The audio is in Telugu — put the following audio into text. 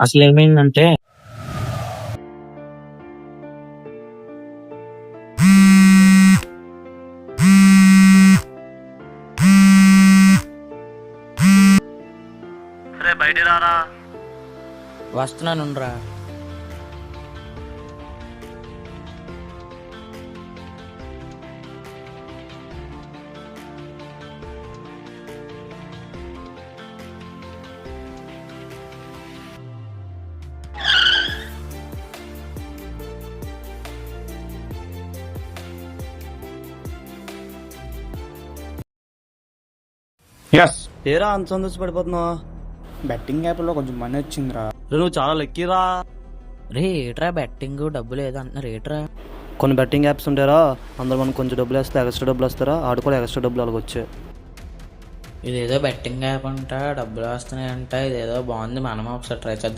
అసలేమైందంటే రే బయట రారా. వస్తున్నానురా. ఏరా అంత సంతోషపడిపోతున్నావు? బెట్టింగ్ యాప్లో కొంచెం మనీ వచ్చిందిరా. నువ్వు చాలా లక్కీరా. రే ఏట్రా బెట్టింగ్ డబ్బులు ఏదో అంటున్నారు ఏట్రా? కొన్ని బెట్టింగ్ యాప్స్ ఉంటారా, అందులో మనకు కొంచెం డబ్బులు వేస్తే ఎక్స్ట్రా డబ్బులు వస్తారా, ఆడు కూడా ఎక్స్ట్రా డబ్బులు అలాగ వచ్చాయి. ఇదేదో బెట్టింగ్ యాప్ అంట, డబ్బులు వస్తున్నాయంట, ఇదేదో బాగుంది, మనం ఒకసారి ట్రై చేద్దాం.